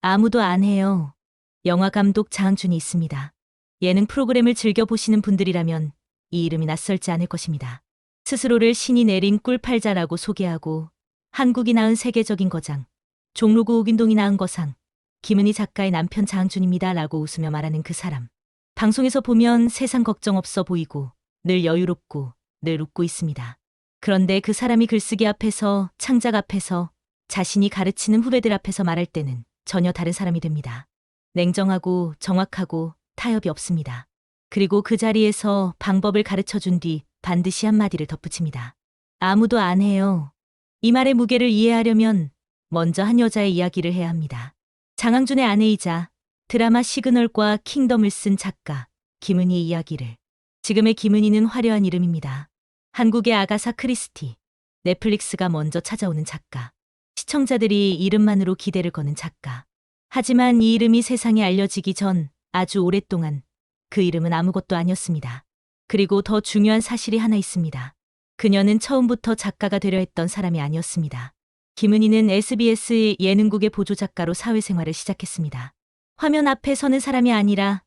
아무도 안 해요. 영화 감독 장항준이 있습니다. 예능 프로그램을 즐겨보시는 분들이라면 이 이름이 낯설지 않을 것입니다. 스스로를 신이 내린 꿀팔자라고 소개하고 한국이 낳은 세계적인 거장, 종로구 옥인동이 낳은 거상, 김은희 작가의 남편 장항준입니다 라고 웃으며 말하는 그 사람. 방송에서 보면 세상 걱정 없어 보이고 늘 여유롭고 늘 웃고 있습니다. 그런데 그 사람이 글쓰기 앞에서, 창작 앞에서, 자신이 가르치는 후배들 앞에서 말할 때는 전혀 다른 사람이 됩니다. 냉정하고 정확하고 타협이 없습니다. 그리고 그 자리에서 방법을 가르쳐 준 뒤 반드시 한마디를 덧붙입니다. 아무도 안 해요. 이 말의 무게를 이해하려면 먼저 한 여자의 이야기를 해야 합니다. 장항준의 아내이자 드라마 시그널과 킹덤을 쓴 작가 김은희의 이야기를. 지금의 김은희는 화려한 이름입니다. 한국의 아가사 크리스티, 넷플릭스가 먼저 찾아오는 작가, 시청자들이 이름만으로 기대를 거는 작가. 하지만 이 이름이 세상에 알려지기 전 아주 오랫동안 그 이름은 아무것도 아니었습니다. 그리고 더 중요한 사실이 하나 있습니다. 그녀는 처음부터 작가가 되려 했던 사람이 아니었습니다. 김은희는 SBS 예능국의 보조작가로 사회생활을 시작했습니다. 화면 앞에 서는 사람이 아니라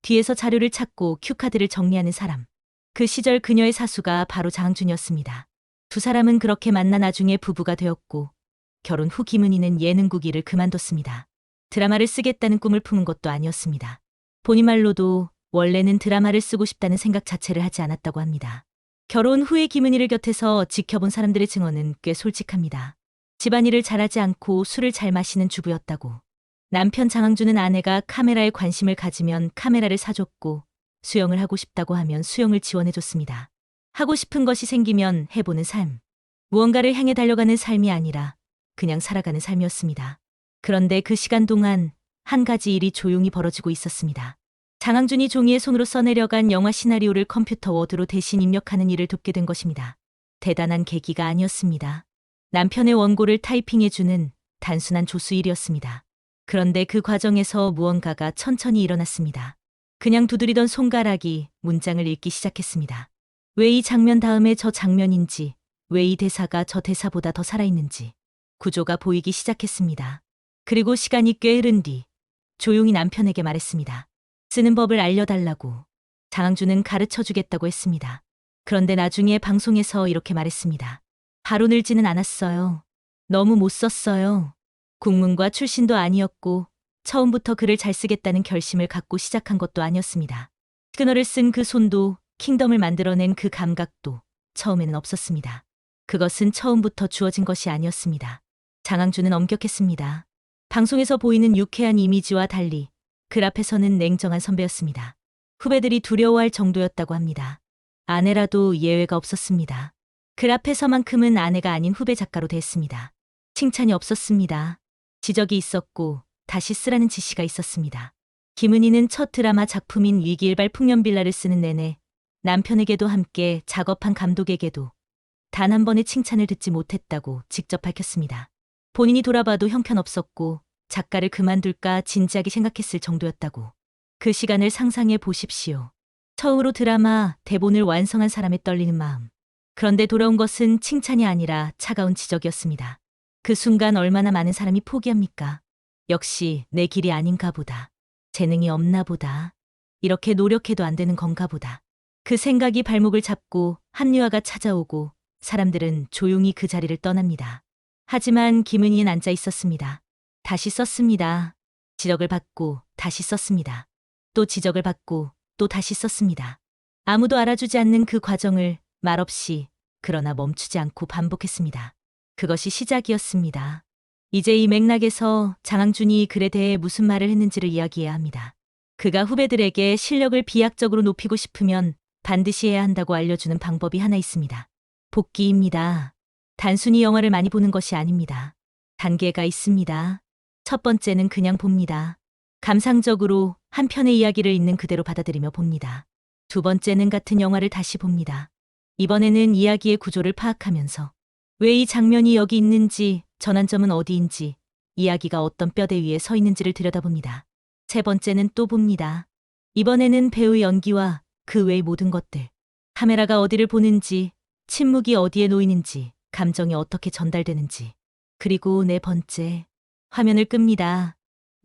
뒤에서 자료를 찾고 큐카드를 정리하는 사람. 그 시절 그녀의 사수가 바로 장항준이었습니다. 두 사람은 그렇게 만나 나중에 부부가 되었고 결혼 후 김은희는 예능국 일을 그만뒀습니다. 드라마를 쓰겠다는 꿈을 품은 것도 아니었습니다. 본인 말로도 원래는 드라마를 쓰고 싶다는 생각 자체를 하지 않았다고 합니다. 결혼 후에 김은희를 곁에서 지켜본 사람들의 증언은 꽤 솔직합니다. 집안일을 잘하지 않고 술을 잘 마시는 주부였다고. 남편 장항준은 아내가 카메라에 관심을 가지면 카메라를 사줬고 수영을 하고 싶다고 하면 수영을 지원해줬습니다. 하고 싶은 것이 생기면 해보는 삶. 무언가를 향해 달려가는 삶이 아니라 그냥 살아가는 삶이었습니다. 그런데 그 시간 동안 한 가지 일이 조용히 벌어지고 있었습니다. 장항준이 종이에 손으로 써내려간 영화 시나리오를 컴퓨터 워드로 대신 입력하는 일을 돕게 된 것입니다. 대단한 계기가 아니었습니다. 남편의 원고를 타이핑해주는 단순한 조수 일이었습니다. 그런데 그 과정에서 무언가가 천천히 일어났습니다. 그냥 두드리던 손가락이 문장을 읽기 시작했습니다. 왜 이 장면 다음에 저 장면인지, 왜 이 대사가 저 대사보다 더 살아있는지 구조가 보이기 시작했습니다. 그리고 시간이 꽤 흐른 뒤 조용히 남편에게 말했습니다. 쓰는 법을 알려달라고. 장항준은 가르쳐주겠다고 했습니다. 그런데 나중에 방송에서 이렇게 말했습니다. 바로 늘지는 않았어요. 너무 못 썼어요. 국문과 출신도 아니었고 처음부터 글을 잘 쓰겠다는 결심을 갖고 시작한 것도 아니었습니다. 시그널을 쓴 그 손도, 킹덤을 만들어낸 그 감각도 처음에는 없었습니다. 그것은 처음부터 주어진 것이 아니었습니다. 장항준은 엄격했습니다. 방송에서 보이는 유쾌한 이미지와 달리 글 앞에서는 냉정한 선배였습니다. 후배들이 두려워할 정도였다고 합니다. 아내라도 예외가 없었습니다. 글 앞에서만큼은 아내가 아닌 후배 작가로 됐습니다. 칭찬이 없었습니다. 지적이 있었고 다시 쓰라는 지시가 있었습니다. 김은희는 첫 드라마 작품인 위기일발 풍년빌라를 쓰는 내내 남편에게도 함께 작업한 감독에게도 단 한 번의 칭찬을 듣지 못했다고 직접 밝혔습니다. 본인이 돌아봐도 형편없었고 작가를 그만둘까 진지하게 생각했을 정도였다고. 그 시간을 상상해 보십시오. 처음으로 드라마, 대본을 완성한 사람의 떨리는 마음. 그런데 돌아온 것은 칭찬이 아니라 차가운 지적이었습니다. 그 순간 얼마나 많은 사람이 포기합니까? 역시 내 길이 아닌가 보다. 재능이 없나 보다. 이렇게 노력해도 안 되는 건가 보다. 그 생각이 발목을 잡고 합리화가 찾아오고 사람들은 조용히 그 자리를 떠납니다. 하지만 김은희는 앉아 있었습니다. 다시 썼습니다. 지적을 받고 다시 썼습니다. 또 지적을 받고 또 다시 썼습니다. 아무도 알아주지 않는 그 과정을 말없이 그러나 멈추지 않고 반복했습니다. 그것이 시작이었습니다. 이제 이 맥락에서 장항준이 글에 대해 무슨 말을 했는지를 이야기해야 합니다. 그가 후배들에게 실력을 비약적으로 높이고 싶으면 반드시 해야 한다고 알려주는 방법이 하나 있습니다. 복기입니다. 단순히 영화를 많이 보는 것이 아닙니다. 단계가 있습니다. 첫 번째는 그냥 봅니다. 감상적으로 한 편의 이야기를 있는 그대로 받아들이며 봅니다. 두 번째는 같은 영화를 다시 봅니다. 이번에는 이야기의 구조를 파악하면서 왜 이 장면이 여기 있는지, 전환점은 어디인지, 이야기가 어떤 뼈대 위에 서 있는지를 들여다봅니다. 세 번째는 또 봅니다. 이번에는 배우의 연기와 그 외의 모든 것들. 카메라가 어디를 보는지, 침묵이 어디에 놓이는지, 감정이 어떻게 전달되는지. 그리고 네 번째, 화면을 끕니다.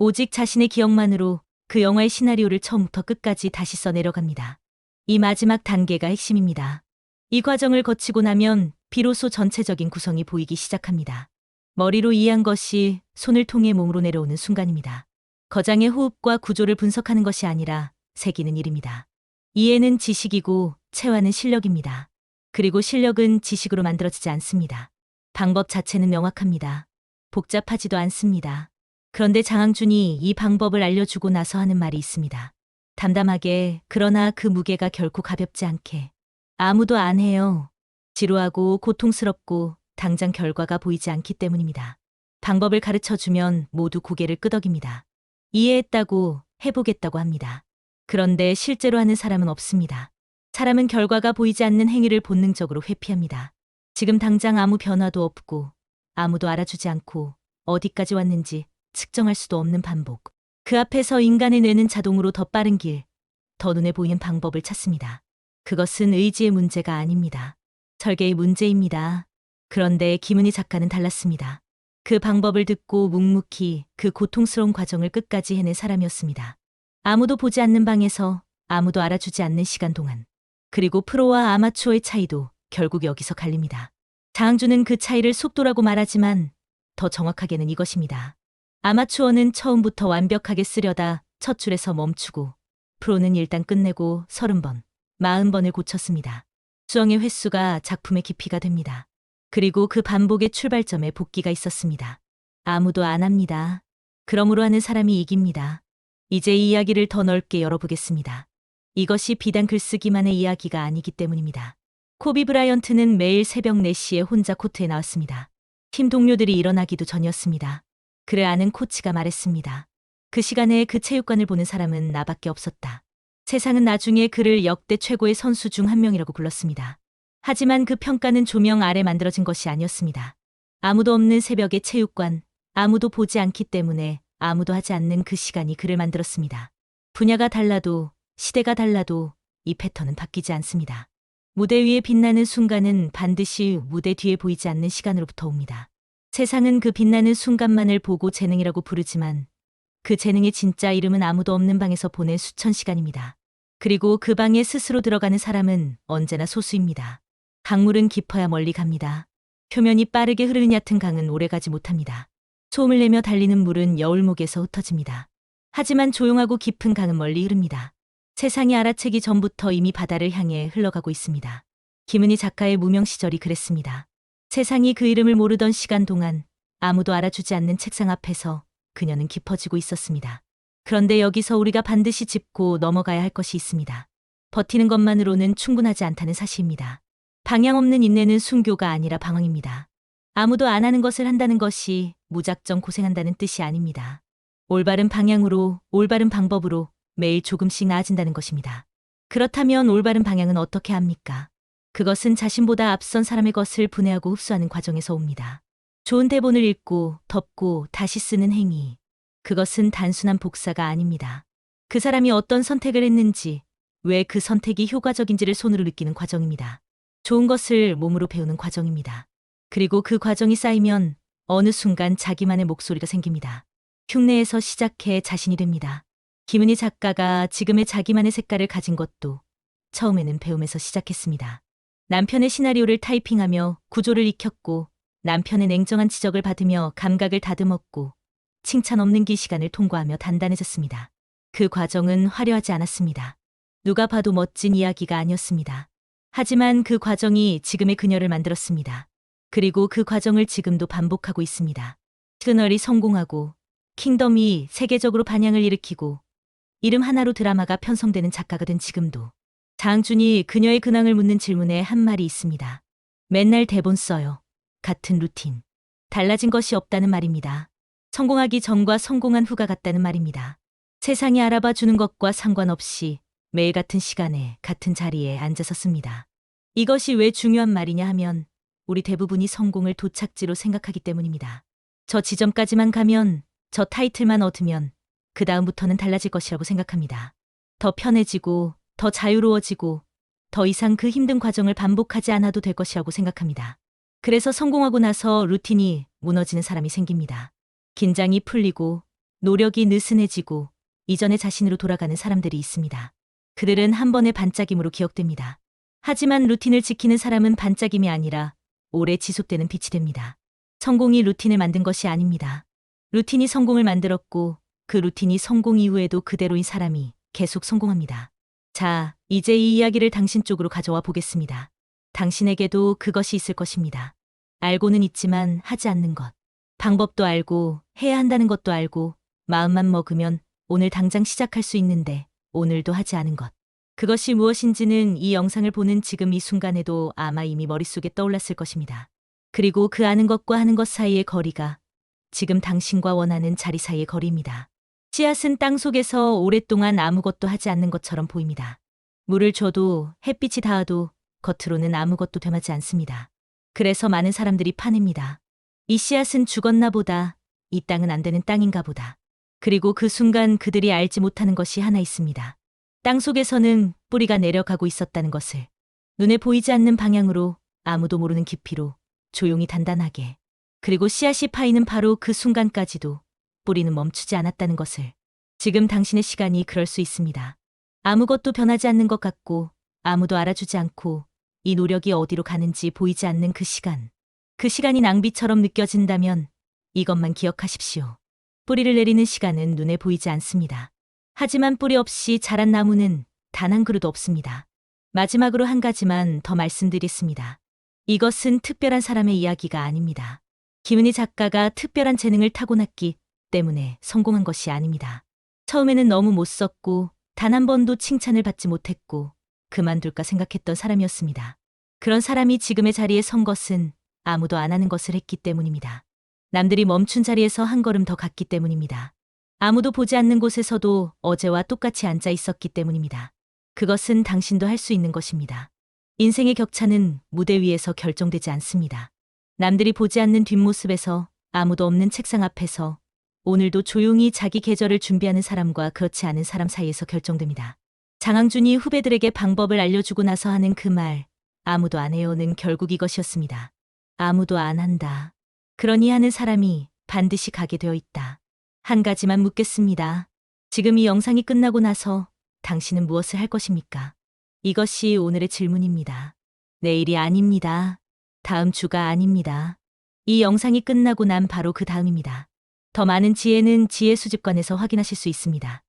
오직 자신의 기억만으로 그 영화의 시나리오를 처음부터 끝까지 다시 써내려갑니다. 이 마지막 단계가 핵심입니다. 이 과정을 거치고 나면 비로소 전체적인 구성이 보이기 시작합니다. 머리로 이해한 것이 손을 통해 몸으로 내려오는 순간입니다. 거장의 호흡과 구조를 분석하는 것이 아니라 새기는 일입니다. 이해는 지식이고 체화는 실력입니다. 그리고 실력은 지식으로 만들어지지 않습니다. 방법 자체는 명확합니다. 복잡하지도 않습니다. 그런데 장항준이 이 방법을 알려주고 나서 하는 말이 있습니다. 담담하게, 그러나 그 무게가 결코 가볍지 않게. 아무도 안 해요. 지루하고 고통스럽고 당장 결과가 보이지 않기 때문입니다. 방법을 가르쳐주면 모두 고개를 끄덕입니다. 이해했다고, 해보겠다고 합니다. 그런데 실제로 하는 사람은 없습니다. 사람은 결과가 보이지 않는 행위를 본능적으로 회피합니다. 지금 당장 아무 변화도 없고 아무도 알아주지 않고 어디까지 왔는지 측정할 수도 없는 반복. 그 앞에서 인간의 뇌는 자동으로 더 빠른 길, 더 눈에 보이는 방법을 찾습니다. 그것은 의지의 문제가 아닙니다. 설계의 문제입니다. 그런데 김은희 작가는 달랐습니다. 그 방법을 듣고 묵묵히 그 고통스러운 과정을 끝까지 해낸 사람이었습니다. 아무도 보지 않는 방에서, 아무도 알아주지 않는 시간 동안. 그리고 프로와 아마추어의 차이도 결국 여기서 갈립니다. 장항준은 그 차이를 속도라고 말하지만 더 정확하게는 이것입니다. 아마추어는 처음부터 완벽하게 쓰려다 첫 줄에서 멈추고, 프로는 일단 끝내고 30번, 40번을 고쳤습니다. 수정의 횟수가 작품의 깊이가 됩니다. 그리고 그 반복의 출발점에 복기가 있었습니다. 아무도 안 합니다. 그러므로 하는 사람이 이깁니다. 이제 이 이야기를 더 넓게 열어보겠습니다. 이것이 비단 글쓰기만의 이야기가 아니기 때문입니다. 코비 브라이언트는 매일 새벽 4시에 혼자 코트에 나왔습니다. 팀 동료들이 일어나기도 전이었습니다. 그를 아는 코치가 말했습니다. 그 시간에 그 체육관을 보는 사람은 나밖에 없었다. 세상은 나중에 그를 역대 최고의 선수 중 한 명이라고 불렀습니다. 하지만 그 평가는 조명 아래 만들어진 것이 아니었습니다. 아무도 없는 새벽의 체육관, 아무도 보지 않기 때문에 아무도 하지 않는 그 시간이 그를 만들었습니다. 분야가 달라도, 시대가 달라도 이 패턴은 바뀌지 않습니다. 무대 위에 빛나는 순간은 반드시 무대 뒤에 보이지 않는 시간으로부터 옵니다. 세상은 그 빛나는 순간만을 보고 재능이라고 부르지만 그 재능의 진짜 이름은 아무도 없는 방에서 보낸 수천 시간입니다. 그리고 그 방에 스스로 들어가는 사람은 언제나 소수입니다. 강물은 깊어야 멀리 갑니다. 표면이 빠르게 흐르는 얕은 강은 오래가지 못합니다. 소음을 내며 달리는 물은 여울목에서 흩어집니다. 하지만 조용하고 깊은 강은 멀리 흐릅니다. 세상이 알아채기 전부터 이미 바다를 향해 흘러가고 있습니다. 김은희 작가의 무명 시절이 그랬습니다. 세상이 그 이름을 모르던 시간 동안 아무도 알아주지 않는 책상 앞에서 그녀는 깊어지고 있었습니다. 그런데 여기서 우리가 반드시 짚고 넘어가야 할 것이 있습니다. 버티는 것만으로는 충분하지 않다는 사실입니다. 방향 없는 인내는 순교가 아니라 방황입니다. 아무도 안 하는 것을 한다는 것이 무작정 고생한다는 뜻이 아닙니다. 올바른 방향으로, 올바른 방법으로 매일 조금씩 나아진다는 것입니다. 그렇다면 올바른 방향은 어떻게 합니까? 그것은 자신보다 앞선 사람의 것을 분해하고 흡수하는 과정에서 옵니다. 좋은 대본을 읽고, 덮고, 다시 쓰는 행위. 그것은 단순한 복사가 아닙니다. 그 사람이 어떤 선택을 했는지, 왜 그 선택이 효과적인지를 손으로 느끼는 과정입니다. 좋은 것을 몸으로 배우는 과정입니다. 그리고 그 과정이 쌓이면 어느 순간 자기만의 목소리가 생깁니다. 흉내에서 시작해 자신이 됩니다. 김은희 작가가 지금의 자기만의 색깔을 가진 것도 처음에는 배움에서 시작했습니다. 남편의 시나리오를 타이핑하며 구조를 익혔고, 남편의 냉정한 지적을 받으며 감각을 다듬었고, 칭찬 없는 기 시간을 통과하며 단단해졌습니다. 그 과정은 화려하지 않았습니다. 누가 봐도 멋진 이야기가 아니었습니다. 하지만 그 과정이 지금의 그녀를 만들었습니다. 그리고 그 과정을 지금도 반복하고 있습니다. 시그널이 성공하고, 킹덤이 세계적으로 반향을 일으키고, 이름 하나로 드라마가 편성되는 작가가 된 지금도 장항준이 그녀의 근황을 묻는 질문에 한 말이 있습니다. 맨날 대본 써요. 같은 루틴. 달라진 것이 없다는 말입니다. 성공하기 전과 성공한 후가 같다는 말입니다. 세상이 알아봐 주는 것과 상관없이 매일 같은 시간에 같은 자리에 앉아서 씁니다. 이것이 왜 중요한 말이냐 하면 우리 대부분이 성공을 도착지로 생각하기 때문입니다. 저 지점까지만 가면, 저 타이틀만 얻으면 그 다음부터는 달라질 것이라고 생각합니다. 더 편해지고, 더 자유로워지고, 더 이상 그 힘든 과정을 반복하지 않아도 될 것이라고 생각합니다. 그래서 성공하고 나서 루틴이 무너지는 사람이 생깁니다. 긴장이 풀리고, 노력이 느슨해지고 이전의 자신으로 돌아가는 사람들이 있습니다. 그들은 한 번의 반짝임으로 기억됩니다. 하지만 루틴을 지키는 사람은 반짝임이 아니라 오래 지속되는 빛이 됩니다. 성공이 루틴을 만든 것이 아닙니다. 루틴이 성공을 만들었고 그 루틴이 성공 이후에도 그대로인 사람이 계속 성공합니다. 자, 이제 이 이야기를 당신 쪽으로 가져와 보겠습니다. 당신에게도 그것이 있을 것입니다. 알고는 있지만 하지 않는 것. 방법도 알고 해야 한다는 것도 알고 마음만 먹으면 오늘 당장 시작할 수 있는데 오늘도 하지 않은 것. 그것이 무엇인지는 이 영상을 보는 지금 이 순간에도 아마 이미 머릿속에 떠올랐을 것입니다. 그리고 그 아는 것과 하는 것 사이의 거리가 지금 당신과 원하는 자리 사이의 거리입니다. 씨앗은 땅 속에서 오랫동안 아무것도 하지 않는 것처럼 보입니다. 물을 줘도 햇빛이 닿아도 겉으로는 아무것도 변하지 않습니다. 그래서 많은 사람들이 파냅니다. 이 씨앗은 죽었나 보다. 이 땅은 안 되는 땅인가 보다. 그리고 그 순간 그들이 알지 못하는 것이 하나 있습니다. 땅 속에서는 뿌리가 내려가고 있었다는 것을. 눈에 보이지 않는 방향으로 아무도 모르는 깊이로 조용히 단단하게. 그리고 씨앗이 파이는 바로 그 순간까지도 뿌리는 멈추지 않았다는 것을. 지금 당신의 시간이 그럴 수 있습니다. 아무것도 변하지 않는 것 같고 아무도 알아주지 않고 이 노력이 어디로 가는지 보이지 않는 그 시간. 그 시간이 낭비처럼 느껴진다면 이것만 기억하십시오. 뿌리를 내리는 시간은 눈에 보이지 않습니다. 하지만 뿌리 없이 자란 나무는 단 한 그루도 없습니다. 마지막으로 한 가지만 더 말씀드리겠습니다. 이것은 특별한 사람의 이야기가 아닙니다. 김은희 작가가 특별한 재능을 타고났기 때문에 성공한 것이 아닙니다. 처음에는 너무 못 썼고 단 한 번도 칭찬을 받지 못했고 그만둘까 생각했던 사람이었습니다. 그런 사람이 지금의 자리에 선 것은 아무도 안 하는 것을 했기 때문입니다. 남들이 멈춘 자리에서 한 걸음 더 갔기 때문입니다. 아무도 보지 않는 곳에서도 어제와 똑같이 앉아 있었기 때문입니다. 그것은 당신도 할 수 있는 것입니다. 인생의 격차는 무대 위에서 결정되지 않습니다. 남들이 보지 않는 뒷모습에서 아무도 없는 책상 앞에서 오늘도 조용히 자기 계절을 준비하는 사람과 그렇지 않은 사람 사이에서 결정됩니다. 장항준이 후배들에게 방법을 알려주고 나서 하는 그 말, 아무도 안 해요는 결국 이것이었습니다. 아무도 안 한다. 그러니 하는 사람이 반드시 가게 되어 있다. 한 가지만 묻겠습니다. 지금 이 영상이 끝나고 나서 당신은 무엇을 할 것입니까? 이것이 오늘의 질문입니다. 내일이 아닙니다. 다음 주가 아닙니다. 이 영상이 끝나고 난 바로 그 다음입니다. 더 많은 지혜는 지혜 수집관에서 확인하실 수 있습니다.